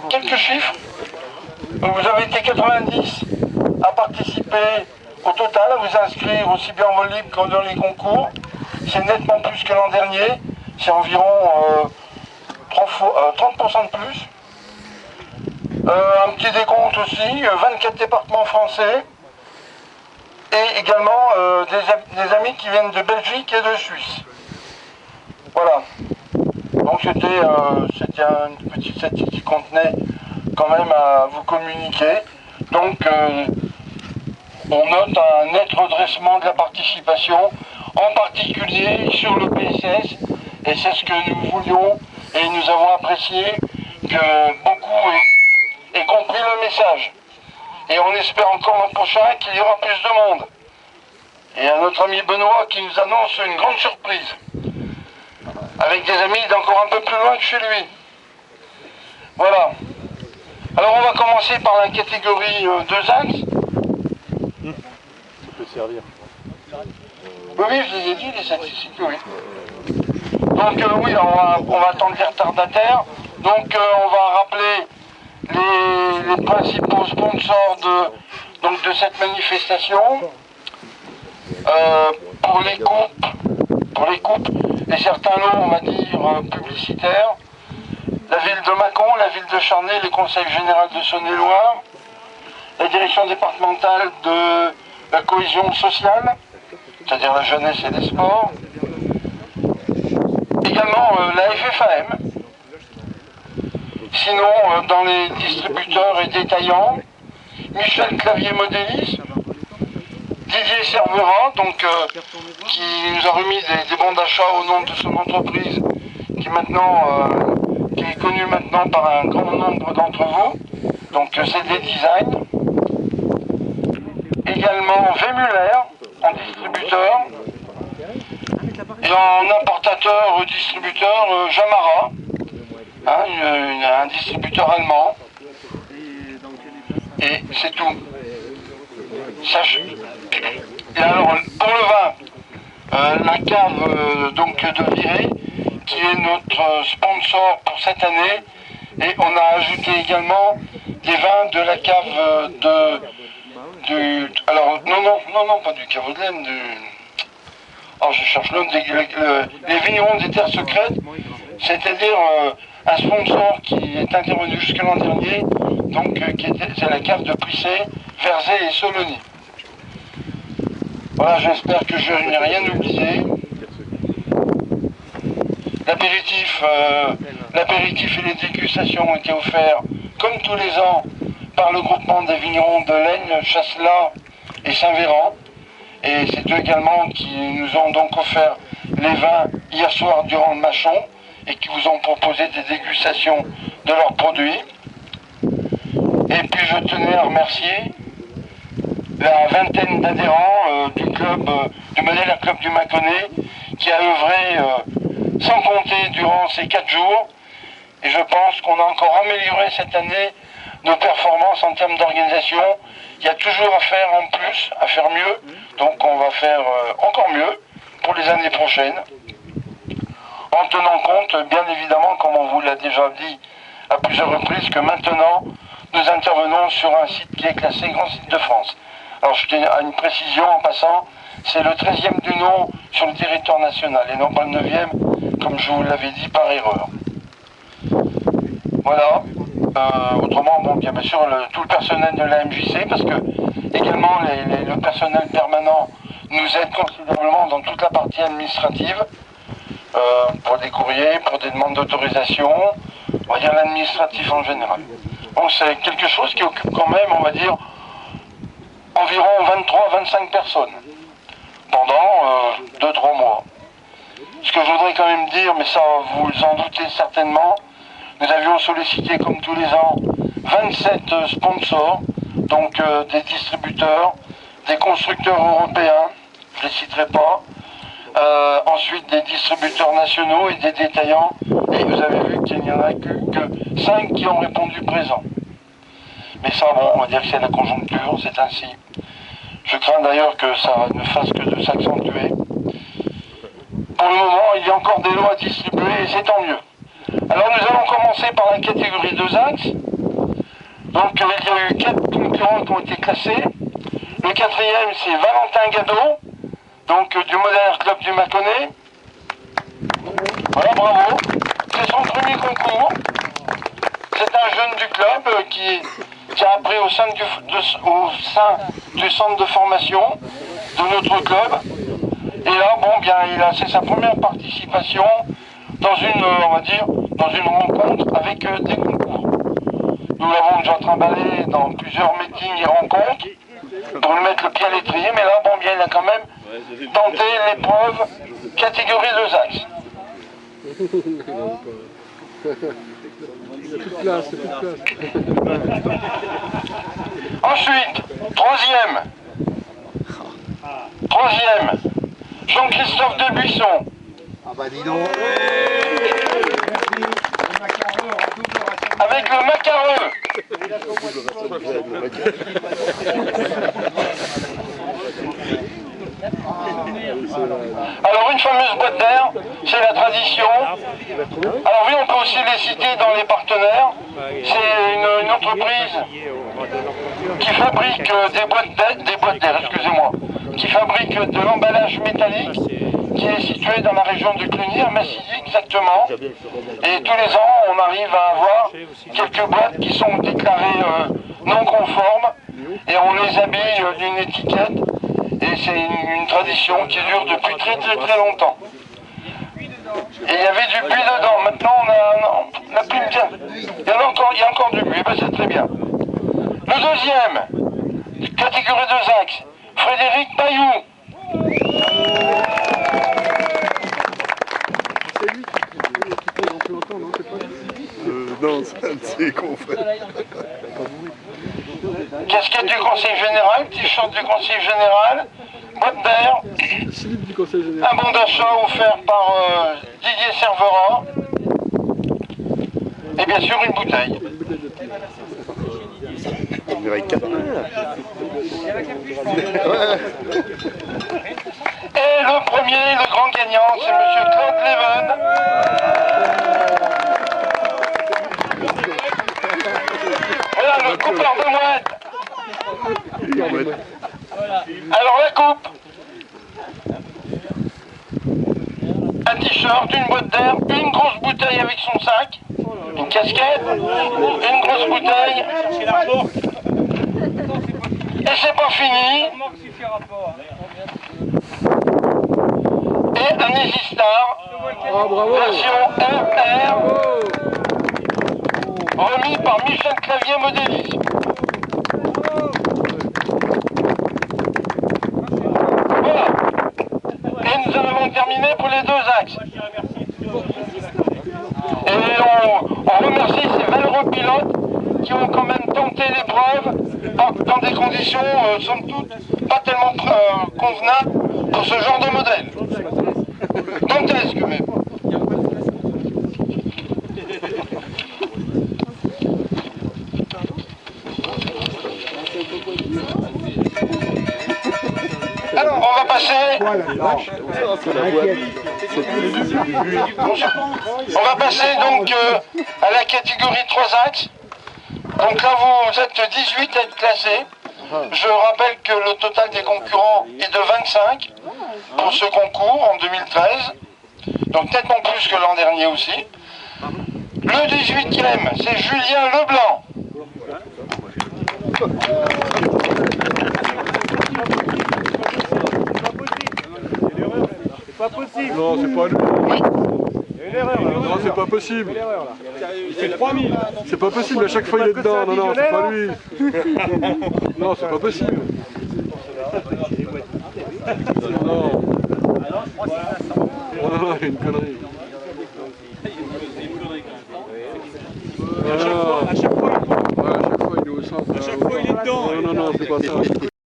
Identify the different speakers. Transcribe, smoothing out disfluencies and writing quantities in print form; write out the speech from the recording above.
Speaker 1: Quelques chiffres. Vous avez été 90 à participer au total, à vous inscrire aussi bien en vol libre que dans les concours. C'est nettement plus que l'an dernier. C'est environ 30% de plus. Un petit décompte aussi, 24 départements français. Et également des amis qui viennent de Belgique et de Suisse. Voilà. Donc c'était une petite statistique qu'on tenait quand même à vous communiquer. Donc on note un net redressement de la participation, en particulier sur le PSS, et c'est ce que nous voulions, et nous avons apprécié que beaucoup aient compris le message. Et on espère encore l'an prochain qu'il y aura plus de monde. Et à notre ami Benoît qui nous annonce une grande surprise, avec des amis d'encore un peu plus loin que chez lui. Voilà. Alors on va commencer par la catégorie 2 axes.
Speaker 2: Tu peux servir.
Speaker 1: Oui, je les ai dit, les statistiques, oui. Donc oui, on va attendre les retardataires. Donc on va rappeler les principaux sponsors de cette manifestation. Pour les coupes et certains lots, on va dire, publicitaires. La ville de Mâcon, la ville de Charnay, le conseil général de Saône-et-Loire, la direction départementale de la cohésion sociale, c'est-à-dire la jeunesse et les sports. Également la FFAM. Sinon, dans les distributeurs et détaillants, Michel Clavier Modélis, Didier Cervera, donc, qui nous a remis des bons d'achat au nom de son entreprise, qui est connue maintenant par un grand nombre d'entre vous. Donc c'est des designs. Également Vémuller, en distributeur. Et en importateur-distributeur, Jamara, un distributeur allemand. Et c'est tout. Et alors, pour le vin, la cave donc de Viré, qui est notre sponsor pour cette année, et on a ajouté également des vins de la cave alors, non, pas du Caroudelaine, alors je cherche le nom, les vignerons des terres secrètes, c'est-à-dire un sponsor qui est intervenu jusque l'an dernier, donc c'est la cave de Prissé, Verzé et Solony. Voilà, j'espère que je n'ai rien oublié. L'apéritif et les dégustations ont été offerts, comme tous les ans, par le groupement des vignerons de Laigne, Chasselas et Saint-Véran. Et c'est eux également qui nous ont donc offert les vins hier soir durant le Mâchon et qui vous ont proposé des dégustations de leurs produits. Et puis je tenais à remercier la vingtaine d'adhérents du Modèle Club du Mâconnais qui a œuvré sans compter durant ces 4 jours. Et je pense qu'on a encore amélioré cette année nos performances en termes d'organisation. Il y a toujours à faire en plus, à faire mieux. Donc on va faire encore mieux pour les années prochaines. En tenant compte, bien évidemment, comme on vous l'a déjà dit à plusieurs reprises, que maintenant nous intervenons sur un site qui est classé Grand Site de France. Alors je tiens à une précision en passant, c'est le 13e du nom sur le territoire national et non pas le 9e, comme je vous l'avais dit par erreur. Voilà. Autrement, bon, bien sûr, tout le personnel de la MJC, parce que également le personnel permanent nous aide considérablement dans toute la partie administrative, pour des courriers, pour des demandes d'autorisation, on va dire l'administratif en général. Donc c'est quelque chose qui occupe quand même, on va dire, environ 23-25 personnes pendant 2-3 mois. Ce que je voudrais quand même dire, mais ça vous en doutez certainement, nous avions sollicité comme tous les ans 27 sponsors, donc des distributeurs, des constructeurs européens, je ne les citerai pas, ensuite des distributeurs nationaux et des détaillants, et vous avez vu qu'il n'y en a que 5 qui ont répondu présent. Mais ça, bon, on va dire que c'est la conjoncture, c'est ainsi. Je crains d'ailleurs que ça ne fasse que de s'accentuer. Pour le moment, il y a encore des lots à distribuer et c'est tant mieux. Alors nous allons commencer par la catégorie 2 axes. Donc il y a eu 4 concurrents qui ont été classés. Le quatrième c'est Valentin Gadot, donc du Modern Club du Mâconnais. Voilà, bravo. C'est son premier concours. C'est un jeune du club qui a appris au sein du centre de formation de notre club. Et là, bon, bien, c'est sa première participation dans une, on va dire, dans une rencontre avec des concours. Nous l'avons déjà trimballé dans plusieurs meetings et rencontres pour lui mettre le pied à l'étrier, mais là, bon, bien, il a quand même tenté l'épreuve catégorie 2 axes. Ensuite, troisième, Jean-Christophe Debuisson.
Speaker 2: Ah bah dis donc.
Speaker 1: Avec le macareux. Alors une fameuse boîte d'air, c'est la tradition. Alors oui, on peut aussi les citer dans les partenaires. C'est une entreprise qui fabrique des boîtes d'air, excusez-moi, qui fabrique de l'emballage métallique, qui est situé dans la région de Cluny, à Massy exactement. Et tous les ans, on arrive à avoir quelques boîtes qui sont déclarées non conformes et on les habille d'une étiquette. Et c'est une tradition qui dure depuis très longtemps. Et il y avait du buis dedans. Maintenant, on n'a plus bien. Il y a encore du buis. Ben, c'est très bien. Le deuxième, catégorie 2 axes, Frédéric Pailloux.
Speaker 3: C'est lui qui pose en plus longtemps, non? C'est pas non, c'est con, frère.
Speaker 1: Casquette du conseil général, t-shirt du conseil général, boîte d'air, un bon d'achat offert par Didier Servera, et bien sûr une bouteille.
Speaker 3: On dirait 4 mains, là.
Speaker 1: Et le premier, le grand gagnant, c'est monsieur Claude Leven. Voilà le coupeur de mouette. Alors la coupe, un t-shirt, une boîte d'air, une grosse bouteille avec son sac, une casquette, une grosse bouteille, et c'est pas fini, et un Easy-Star, version RR, remis par Michel Clavier Modélis. Voilà. Et nous en avons terminé pour les 2 axes. Et on remercie ces valeureux pilotes qui ont quand même tenté l'épreuve dans des conditions, somme toute, pas tellement convenables pour ce genre de modèle. Dantesque même. Alors, on va passer. On va passer donc à la catégorie 3 axes. Donc là, vous êtes 18 à être classés. Je rappelle que le total des concurrents est de 25 pour ce concours en 2013. Donc nettement plus que l'an dernier aussi. Le 18e, c'est Julien Leblanc.
Speaker 4: C'est pas possible.
Speaker 3: Non, c'est pas lui.
Speaker 1: Oui.
Speaker 3: Non, c'est pas possible.
Speaker 4: Il fait 3000.
Speaker 3: C'est pas possible, à chaque fois il est dedans. Non, non, c'est pas lui. Non, c'est pas possible. Non. Oh non, il y a une connerie.
Speaker 4: À chaque fois,
Speaker 3: Ouais, à chaque fois il est au centre.
Speaker 4: il est dedans.
Speaker 3: Non, non, non, c'est pas ça.